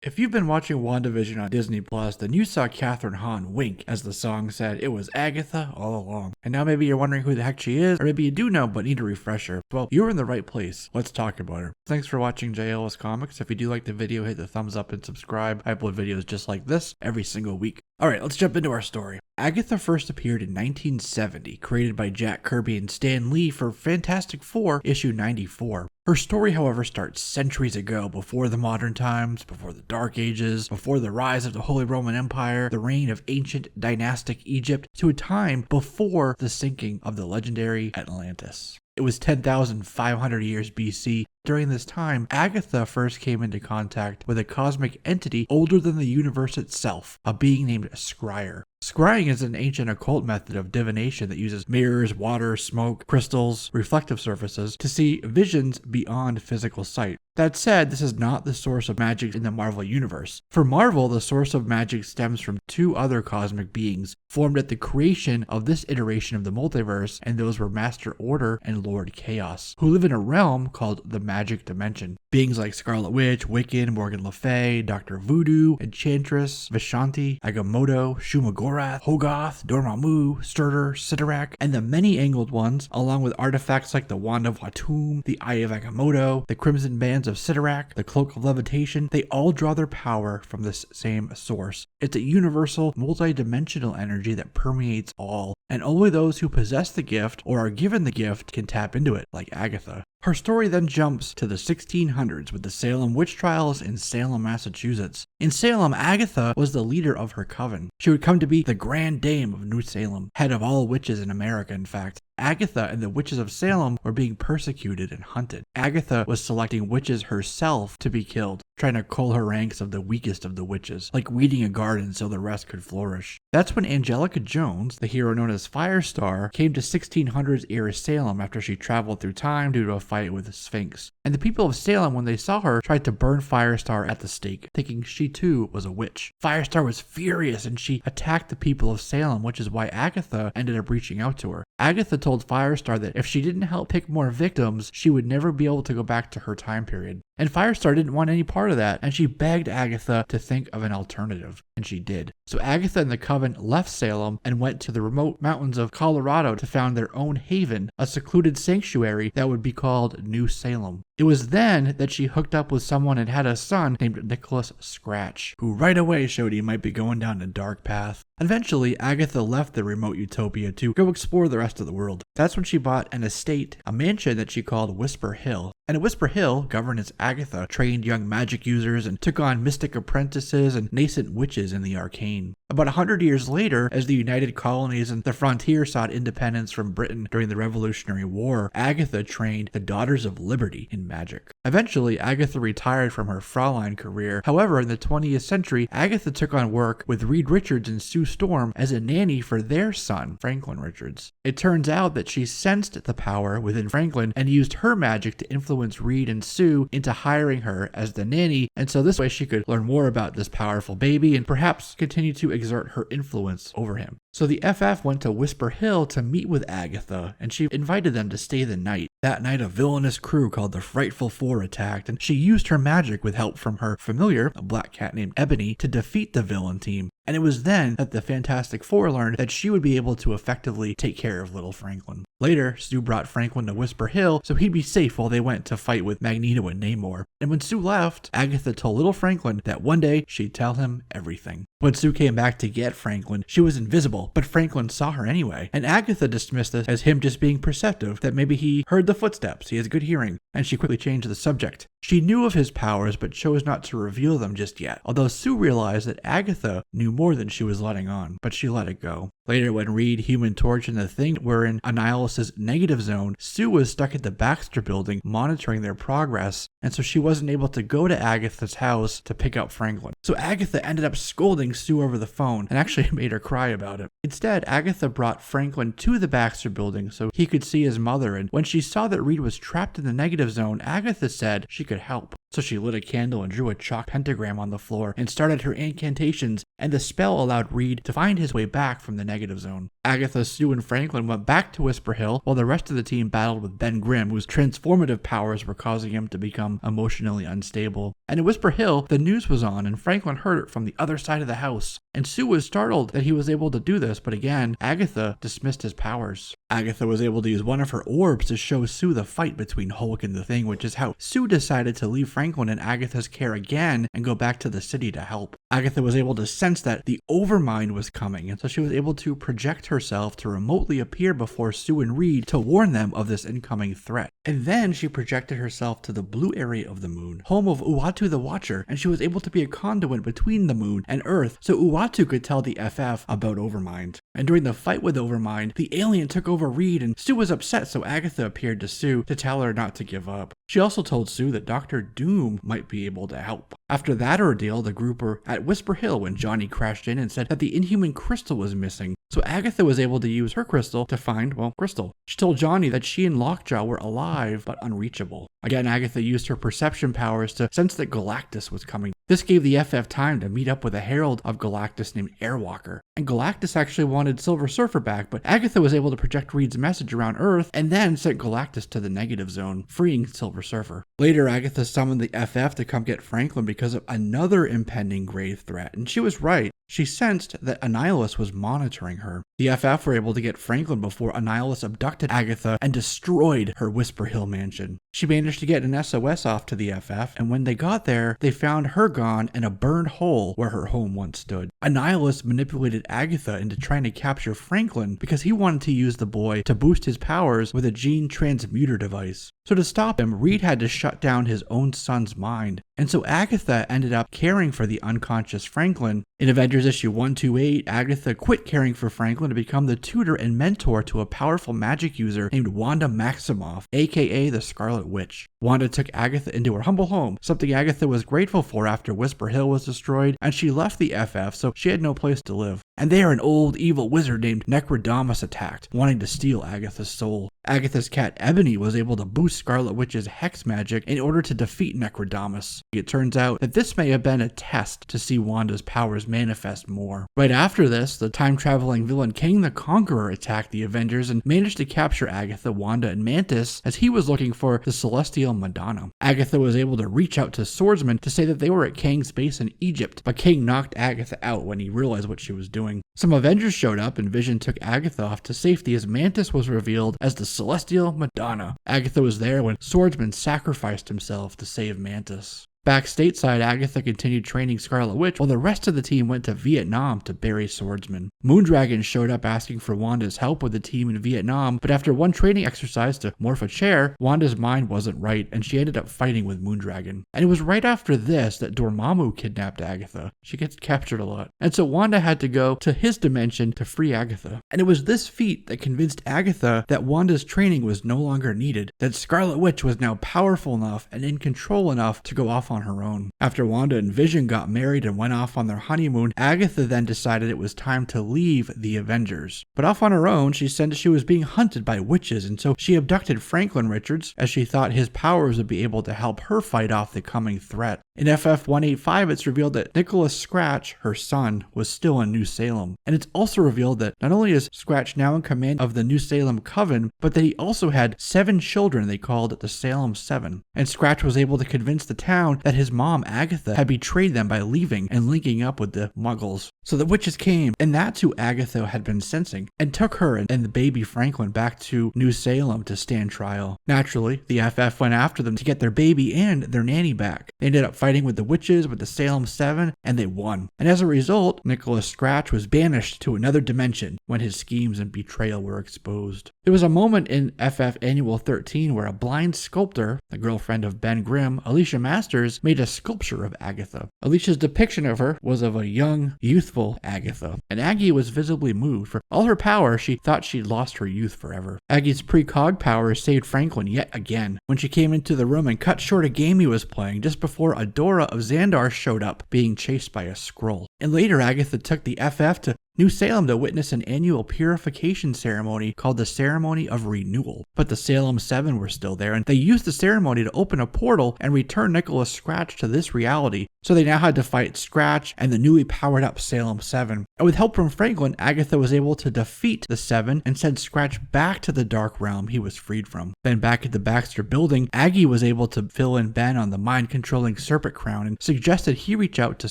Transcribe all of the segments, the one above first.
If you've been watching WandaVision on Disney Plus, then you saw Catherine Hahn wink as the song said it was Agatha all along. And now maybe you're wondering who the heck she is, or maybe you do know but need a refresher. Well, you're in the right place. Let's talk about her. Thanks for watching JLS Comics. If you do like the video, hit the thumbs up and subscribe. I upload videos just like this every single week. Alright, let's jump into our story. Agatha first appeared in 1970, created by Jack Kirby and Stan Lee for Fantastic Four, issue 94. Her story, however, starts centuries ago, before the modern times, before the Dark Ages, before the rise of the Holy Roman Empire, the reign of ancient dynastic Egypt, to a time before the sinking of the legendary Atlantis. It was 10,500 years BC. During this time, Agatha first came into contact with a cosmic entity older than the universe itself, a being named Scryer. Scrying is an ancient occult method of divination that uses mirrors, water, smoke, crystals, reflective surfaces to see visions beyond physical sight. That said, this is not the source of magic in the Marvel universe. For Marvel, the source of magic stems from two other cosmic beings formed at the creation of this iteration of the multiverse, and those were Master Order and Lord Chaos, who live in a realm called the Magic Dimension. Beings like Scarlet Witch, Wiccan, Morgan Le Fay, Dr. Voodoo, Enchantress, Vishanti, Agamotto, Shumagorath, Hogarth, Dormammu, Surtur, Sidorak, and the many-angled ones, along with artifacts like the Wand of Watum, the Eye of Agamotto, the Crimson Bands of Sidorak, the Cloak of Levitation, they all draw their power from this same source. It's a universal, multi-dimensional energy that permeates all, and only those who possess the gift or are given the gift can tap into it, like Agatha. Her story then jumps to the 1600s with the Salem witch trials in Salem, Massachusetts. In Salem, Agatha was the leader of her coven. She would come to be the Grand Dame of New Salem, head of all witches in America, in fact. Agatha and the witches of Salem were being persecuted and hunted. Agatha was selecting witches herself to be killed, trying to cull her ranks of the weakest of the witches, like weeding a garden so the rest could flourish. That's when Angelica Jones, the hero known as Firestar, came to 1600s era Salem after she traveled through time due to a fight with the Sphinx. And the people of Salem, when they saw her, tried to burn Firestar at the stake, thinking she too was a witch. Firestar was furious and she attacked the people of Salem, which is why Agatha ended up reaching out to her. Agatha told Firestar that if she didn't help pick more victims, she would never be able to go back to her time period. And Firestar didn't want any part of that, and she begged Agatha to think of an alternative, and she did. So Agatha and the coven left Salem and went to the remote mountains of Colorado to found their own haven, a secluded sanctuary that would be called New Salem. It was then that she hooked up with someone and had a son named Nicholas Scratch, who right away showed he might be going down a dark path. Eventually, Agatha left the remote utopia to go explore the rest of the world. That's when she bought an estate, a mansion that she called Whisper Hill. And at Whisper Hill, governess Agatha trained young magic users and took on mystic apprentices and nascent witches in the arcane. About 100 years later, as the United Colonies and the frontier sought independence from Britain during the Revolutionary War, Agatha trained the Daughters of Liberty in magic. Eventually, Agatha retired from her Fraulein career. However, in the 20th century, Agatha took on work with Reed Richards and Sue Storm as a nanny for their son, Franklin Richards. It turns out that she sensed the power within Franklin and used her magic to influence Reed and Sue into hiring her as the nanny, and so this way she could learn more about this powerful baby and perhaps continue to exert her influence over him. So the FF went to Whisper Hill to meet with Agatha, and she invited them to stay the night. That night, a villainous crew called the Frightful Four attacked, and she used her magic with help from her familiar, a black cat named Ebony, to defeat the villain team. And it was then that the Fantastic Four learned that she would be able to effectively take care of little Franklin. Later, Sue brought Franklin to Whisper Hill so he'd be safe while they went to fight with Magneto and Namor. And when Sue left, Agatha told little Franklin that one day she'd tell him everything. When Sue came back to get Franklin, she was invisible, but Franklin saw her anyway. And Agatha dismissed this as him just being perceptive, that maybe he heard the footsteps, he has good hearing, and she quickly changed the subject. She knew of his powers, but chose not to reveal them just yet, although Sue realized that Agatha knew more than she was letting on, but she let it go. Later, when Reed, Human Torch, and the Thing were in Annihilus' negative zone, Sue was stuck at the Baxter building monitoring their progress, and so she wasn't able to go to Agatha's house to pick up Franklin. So Agatha ended up scolding Sue over the phone and actually made her cry about it. Instead, Agatha brought Franklin to the Baxter building so he could see his mother, and when she saw that Reed was trapped in the negative zone, Agatha said she could help. So she lit a candle and drew a chalk pentagram on the floor and started her incantations, and the spell allowed Reed to find his way back from the negative zone. Agatha, Sue, and Franklin went back to Whisper Hill while the rest of the team battled with Ben Grimm, whose transformative powers were causing him to become emotionally unstable. And at Whisper Hill, the news was on, and Franklin heard it from the other side of the house. And Sue was startled that he was able to do this, but again, Agatha dismissed his powers. Agatha was able to use one of her orbs to show Sue the fight between Hulk and the Thing, which is how Sue decided to leave Franklin in Agatha's care again and go back to the city to help. Agatha was able to sense that the Overmind was coming, and so she was able to project herself to remotely appear before Sue and Reed to warn them of this incoming threat. And then she projected herself to the blue area of the moon, home of Uatu the Watcher, and she was able to be a conduit between the moon and Earth so Uatu could tell the FF about Overmind. And during the fight with Overmind, the alien took over Reed, and Sue was upset, so Agatha appeared to Sue to tell her not to give up. She also told Sue that Dr. Doom might be able to help. After that ordeal, the group were at Whisper Hill when Johnny crashed in and said that the Inhuman crystal was missing. So Agatha was able to use her crystal to find, Crystal. She told Johnny that she and Lockjaw were alive but unreachable. Again, Agatha used her perception powers to sense that Galactus was coming. This gave the FF time to meet up with a herald of Galactus named Airwalker. And Galactus actually wanted Silver Surfer back, but Agatha was able to project Reed's message around Earth and then sent Galactus to the negative zone, freeing Silver Surfer. Later, Agatha summoned the FF to come get Franklin because of another impending grave threat, and she was right. She sensed that Annihilus was monitoring her. The FF were able to get Franklin before Annihilus abducted Agatha and destroyed her Whisper Hill mansion. She managed to get an SOS off to the FF, and when they got there, they found her gone and a burned hole where her home once stood. Annihilus manipulated Agatha into trying to capture Franklin because he wanted to use the boy to boost his powers with a gene transmuter device. So to stop him, Reed had to shut down his own son's mind. And so Agatha ended up caring for the unconscious Franklin. In Avengers issue 128, Agatha quit caring for Franklin to become the tutor and mentor to a powerful magic user named Wanda Maximoff, aka the Scarlet Witch. Wanda took Agatha into her humble home, something Agatha was grateful for after Whisper Hill was destroyed, and she left the FF so she had no place to live. And there an old evil wizard named Necrodamus attacked, wanting to steal Agatha's soul. Agatha's cat Ebony was able to boost Scarlet Witch's hex magic in order to defeat Necrodamus. It turns out that this may have been a test to see Wanda's powers manifest more. Right after this, the time-traveling villain King the Conqueror attacked the Avengers and managed to capture Agatha, Wanda, and Mantis as he was looking for the Celestial Madonna. Agatha was able to reach out to Swordsman to say that they were at Kang's base in Egypt, but King knocked Agatha out when he realized what she was doing. Some Avengers showed up and Vision took Agatha off to safety as Mantis was revealed as the Celestial Madonna. Agatha was there when Swordsman sacrificed himself to save Mantis. Back stateside, Agatha continued training Scarlet Witch while the rest of the team went to Vietnam to bury Swordsman. Moondragon showed up asking for Wanda's help with the team in Vietnam, but after one training exercise to morph a chair, Wanda's mind wasn't right and she ended up fighting with Moondragon. And it was right after this that Dormammu kidnapped Agatha. She gets captured a lot. And so Wanda had to go to his dimension to free Agatha. And it was this feat that convinced Agatha that Wanda's training was no longer needed, that Scarlet Witch was now powerful enough and in control enough to go off on her own. After Wanda and Vision got married and went off on their honeymoon, Agatha then decided it was time to leave the Avengers. But off on her own, she said she was being hunted by witches, and so she abducted Franklin Richards as she thought his powers would be able to help her fight off the coming threat. In FF 185, it's revealed that Nicholas Scratch, her son, was still in New Salem. And it's also revealed that not only is Scratch now in command of the New Salem Coven, but that he also had 7 children they called the Salem 7. And Scratch was able to convince the town that his mom, Agatha, had betrayed them by leaving and linking up with the Muggles. So the witches came, and that's who Agatha had been sensing, and took her and the baby Franklin back to New Salem to stand trial. Naturally, the FF went after them to get their baby and their nanny back. They ended up fighting with the witches, with the Salem 7, and they won. And as a result, Nicholas Scratch was banished to another dimension when his schemes and betrayal were exposed. There was a moment in FF Annual 13 where a blind sculptor, the girlfriend of Ben Grimm, Alicia Masters, made a sculpture of Agatha. Alicia's depiction of her was of a young, youthful Agatha, and Aggie was visibly moved. For all her power, she thought she'd lost her youth forever. Aggie's precog powers saved Franklin yet again when she came into the room and cut short a game he was playing just before Adora of Xandar showed up, being chased by a Skrull. And later, Agatha took the FF to New Salem to witness an annual purification ceremony called the Ceremony of Renewal. But the Salem 7 were still there, and they used the ceremony to open a portal and return Nicholas Scratch to this reality. So they now had to fight Scratch and the newly powered up Salem 7. And with help from Franklin, Agatha was able to defeat the 7 and send Scratch back to the dark realm he was freed from. Then back at the Baxter building, Aggie was able to fill in Ben on the mind-controlling serpent crown and suggested he reach out to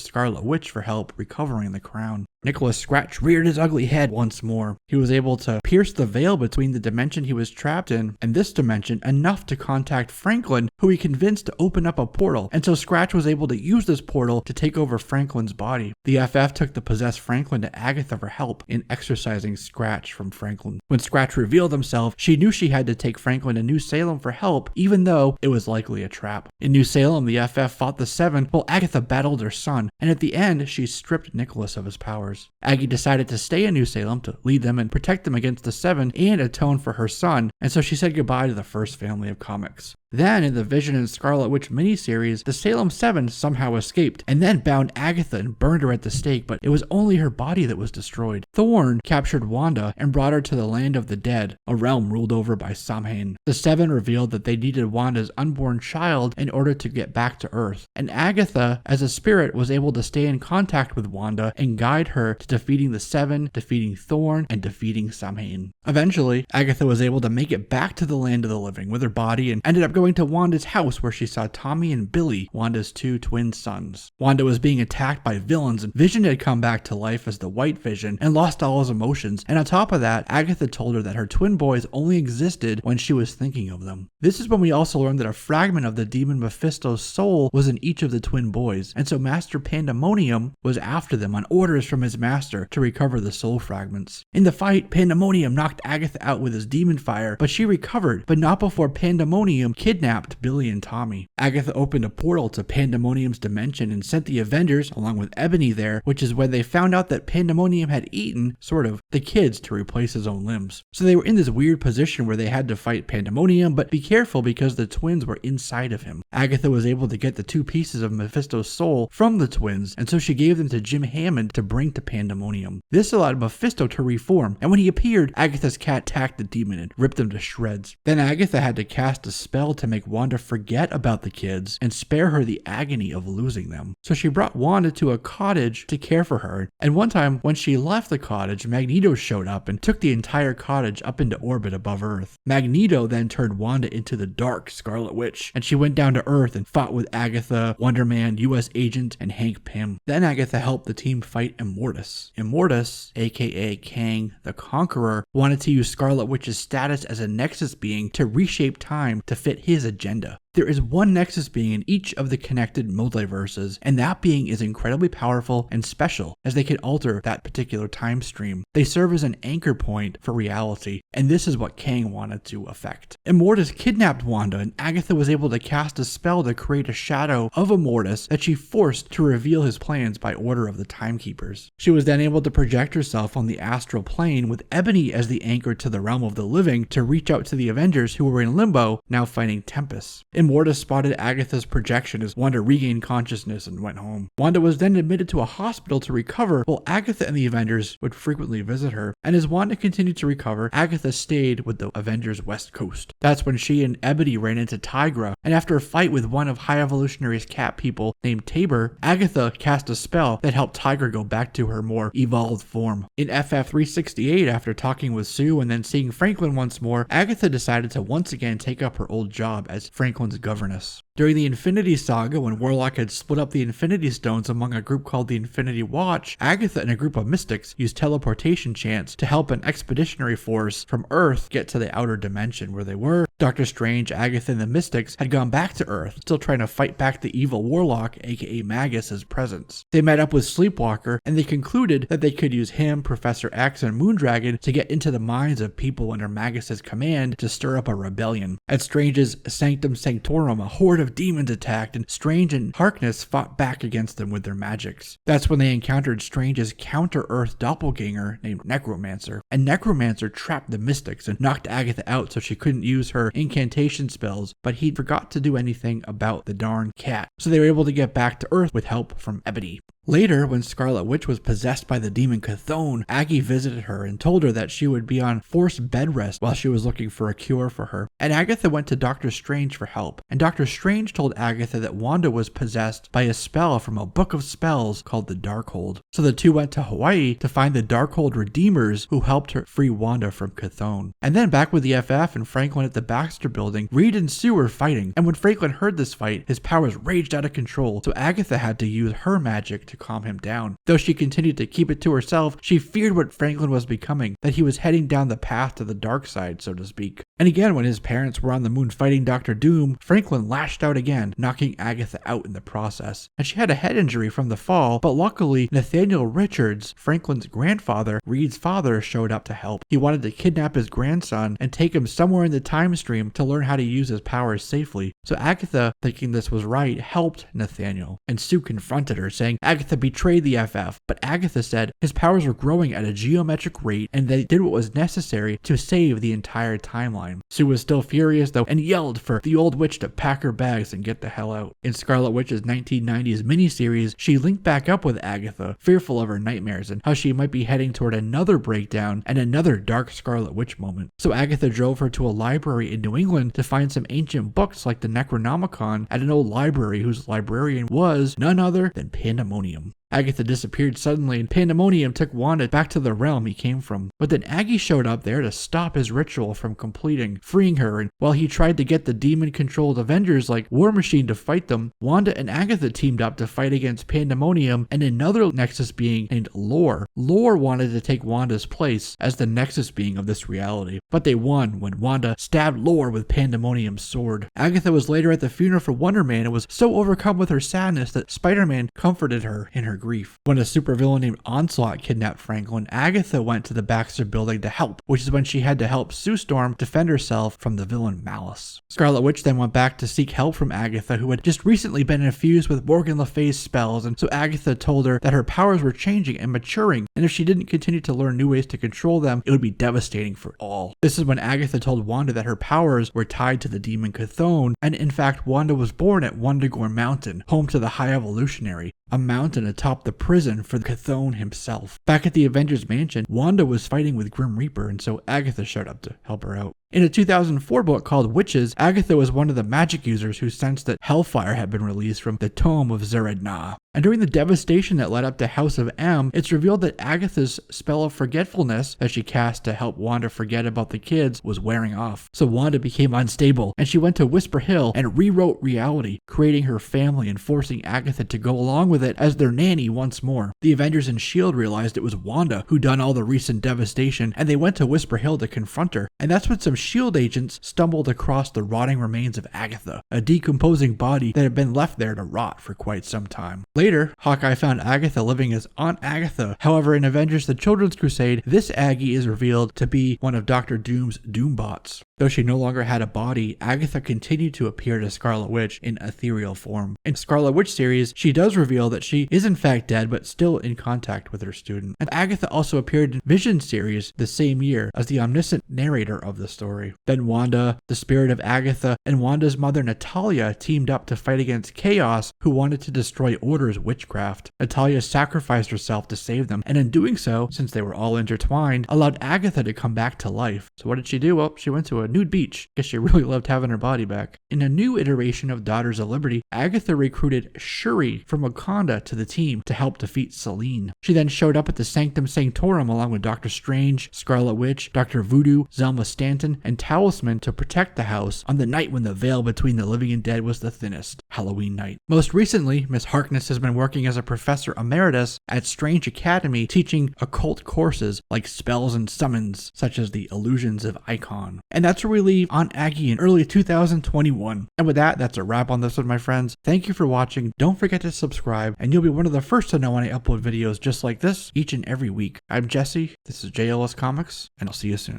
Scarlet Witch for help recovering the crown. Nicholas Scratch reared his ugly head once more. He was able to pierce the veil between the dimension he was trapped in and this dimension enough to contact Franklin, who he convinced to open up a portal, and so Scratch was able to use this portal to take over Franklin's body. The FF took the possessed Franklin to Agatha for help in exorcising Scratch from Franklin. When Scratch revealed himself, she knew she had to take Franklin to New Salem for help, even though it was likely a trap. In New Salem, the FF fought the 7 while Agatha battled her son, and at the end, she stripped Nicholas of his powers. Aggie decided to stay in New Salem to lead them and protect them against the 7 and atone for her son, and so she said goodbye to the first family of comics. Then, in the Vision and Scarlet Witch miniseries, the Salem 7 somehow escaped, and then bound Agatha and burned her at the stake, but it was only her body that was destroyed. Thorn captured Wanda and brought her to the land of the dead, a realm ruled over by Samhain. The 7 revealed that they needed Wanda's unborn child in order to get back to Earth, and Agatha, as a spirit, was able to stay in contact with Wanda and guide her to defeating the 7, defeating Thorn, and defeating Samhain. Eventually, Agatha was able to make it back to the land of the living with her body and ended up going to Wanda's house where she saw Tommy and Billy, Wanda's 2 twin sons. Wanda was being attacked by villains and Vision had come back to life as the White Vision and lost all his emotions, and on top of that, Agatha told her that her twin boys only existed when she was thinking of them. This is when we also learned that a fragment of the demon Mephisto's soul was in each of the twin boys, and so Master Pandemonium was after them on orders from his master to recover the soul fragments. In the fight, Pandemonium knocked Agatha out with his demon fire, but she recovered, but not before Pandemonium kidnapped Billy and Tommy. Agatha opened a portal to Pandemonium's dimension and sent the Avengers, along with Ebony there, which is when they found out that Pandemonium had eaten, sort of, the kids to replace his own limbs. So they were in this weird position where they had to fight Pandemonium, but be careful because the twins were inside of him. Agatha was able to get the 2 pieces of Mephisto's soul from the twins, and so she gave them to Jim Hammond to bring to Pandemonium. This allowed Mephisto to reform, and when he appeared, Agatha's cat attacked the demon and ripped him to shreds. Then Agatha had to cast a spell to make Wanda forget about the kids and spare her the agony of losing them. So she brought Wanda to a cottage to care for her, and one time when she left the cottage, Magneto showed up and took the entire cottage up into orbit above Earth. Magneto then turned Wanda into the dark Scarlet Witch, and she went down to Earth and fought with Agatha, Wonder Man, US Agent, and Hank Pym. Then Agatha helped the team fight Immortus. Immortus, aka Kang the Conqueror, wanted to use Scarlet Witch's status as a Nexus being to reshape time to fit his agenda. There is one Nexus being in each of the connected multiverses, and that being is incredibly powerful and special, as they can alter that particular time stream. They serve as an anchor point for reality, and this is what Kang wanted to affect. Immortus kidnapped Wanda, and Agatha was able to cast a spell to create a shadow of Immortus that she forced to reveal his plans by order of the Timekeepers. She was then able to project herself on the astral plane with Ebony as the anchor to the realm of the living to reach out to the Avengers who were in limbo, now fighting Tempest. Immortus spotted Agatha's projection as Wanda regained consciousness and went home. Wanda was then admitted to a hospital to recover, while Agatha and the Avengers would frequently visit her. And as Wanda continued to recover, Agatha stayed with the Avengers West Coast. That's when she and Ebony ran into Tigra, and after a fight with one of High Evolutionary's cat people named Tabor, Agatha cast a spell that helped Tigra go back to her more evolved form. In FF368, after talking with Sue and then seeing Franklin once more, Agatha decided to once again take up her old job as Franklin's governess. During the Infinity Saga, when Warlock had split up the Infinity Stones among a group called the Infinity Watch, Agatha and a group of mystics used teleportation chants to help an expeditionary force from Earth get to the outer dimension where they were. Doctor Strange, Agatha, and the mystics had gone back to Earth, still trying to fight back the evil Warlock, aka Magus's presence. They met up with Sleepwalker, and they concluded that they could use him, Professor X, and Moondragon to get into the minds of people under Magus's command to stir up a rebellion. At Strange's Sanctum Sanctorum, a horde of of demons attacked, and Strange and Harkness fought back against them with their magics. That's when they encountered Strange's counter-Earth doppelganger named Necromancer, and Necromancer trapped the Mystics and knocked Agatha out so she couldn't use her incantation spells, but he forgot to do anything about the darn cat, so they were able to get back to Earth with help from Ebony. Later, when Scarlet Witch was possessed by the demon Chthon, Aggie visited her and told her that she would be on forced bed rest while she was looking for a cure for her. And Agatha went to Doctor Strange for help. And Doctor Strange told Agatha that Wanda was possessed by a spell from a book of spells called the Darkhold. So the two went to Hawaii to find the Darkhold Redeemers who helped her free Wanda from Chthon. And then back with the FF and Franklin at the Baxter building, Reed and Sue were fighting. And when Franklin heard this fight, his powers raged out of control. So Agatha had to use her magic to calm him down. Though she continued to keep it to herself, she feared what Franklin was becoming, that he was heading down the path to the dark side, so to speak. And again, when his parents were on the moon fighting Dr. Doom, Franklin lashed out again, knocking Agatha out in the process. And she had a head injury from the fall, but luckily Nathaniel Richards, Franklin's grandfather, Reed's father, showed up to help. He wanted to kidnap his grandson and take him somewhere in the time stream to learn how to use his powers safely. So Agatha, thinking this was right, helped Nathaniel. And Sue confronted her, saying Agatha betrayed the FF, but Agatha said his powers were growing at a geometric rate and they did what was necessary to save the entire timeline. Sue was still furious though and yelled for the old witch to pack her bags and get the hell out. In Scarlet Witch's 1990s miniseries, she linked back up with Agatha, fearful of her nightmares and how she might be heading toward another breakdown and another dark Scarlet Witch moment. So Agatha drove her to a library in New England to find some ancient books like the Necronomicon at an old library whose librarian was none other than Pandemonium. Agatha disappeared suddenly and Pandemonium took Wanda back to the realm he came from. But then Aggie showed up there to stop his ritual from completing, freeing her, and while he tried to get the demon-controlled Avengers like War Machine to fight them, Wanda and Agatha teamed up to fight against Pandemonium and another Nexus being named Lore. Lore wanted to take Wanda's place as the Nexus being of this reality, but they won when Wanda stabbed Lore with Pandemonium's sword. Agatha was later at the funeral for Wonder Man and was so overcome with her sadness that Spider-Man comforted her in her grief. When a supervillain named Onslaught kidnapped Franklin, Agatha went to the Baxter building to help, which is when she had to help Sue Storm defend herself from the villain Malice. Scarlet Witch then went back to seek help from Agatha, who had just recently been infused with Morgan Le Fay's spells, and so Agatha told her that her powers were changing and maturing, and if she didn't continue to learn new ways to control them, it would be devastating for all. This is when Agatha told Wanda that her powers were tied to the demon Chthon, and in fact Wanda was born at Wundagore Mountain, home to the High Evolutionary, a mountain atop the prison for Chthon himself. Back at the Avengers Mansion, Wanda was fighting with Grim Reaper, and so Agatha showed up to help her out. In a 2004 book called Witches, Agatha was one of the magic users who sensed that Hellfire had been released from the Tome of Zeredna. And during the devastation that led up to House of M, it's revealed that Agatha's spell of forgetfulness that she cast to help Wanda forget about the kids was wearing off. So Wanda became unstable, and she went to Whisper Hill and rewrote reality, creating her family and forcing Agatha to go along with it as their nanny once more. The Avengers and S.H.I.E.L.D. realized it was Wanda who done all the recent devastation, and they went to Whisper Hill to confront her. And that's when some S.H.I.E.L.D. agents stumbled across the rotting remains of Agatha, a decomposing body that had been left there to rot for quite some time. Later, Hawkeye found Agatha living as Aunt Agatha. However, in Avengers The Children's Crusade, this Aggie is revealed to be one of Dr. Doom's Doombots. Though she no longer had a body, Agatha continued to appear to Scarlet Witch in ethereal form. In Scarlet Witch series, she does reveal that she is in fact dead but still in contact with her student. And Agatha also appeared in Vision series the same year as the omniscient narrator of the story. Then Wanda, the spirit of Agatha, and Wanda's mother Natalia teamed up to fight against Chaos, who wanted to destroy Order's witchcraft. Natalia sacrificed herself to save them, and in doing so, since they were all intertwined, allowed Agatha to come back to life. So what did she do? Well, she went to a nude beach. Guess she really loved having her body back. In a new iteration of Daughters of Liberty, Agatha recruited Shuri from Wakanda to the team to help defeat Selene. She then showed up at the Sanctum Sanctorum along with Doctor Strange, Scarlet Witch, Dr. Voodoo, Zelma Stanton, and Talisman to protect the house on the night when the veil between the living and dead was the thinnest, Halloween night. Most recently, Miss Harkness has been working as a professor emeritus at Strange Academy, teaching occult courses like spells and summons, such as the illusions of Icon. And that's where we leave Aunt Aggie in early 2021. And with that, that's a wrap on this one, my friends. Thank you for watching. Don't forget to subscribe, and you'll be one of the first to know when I upload videos just like this each and every week. I'm Jesse, this is JLS Comics, and I'll see you soon.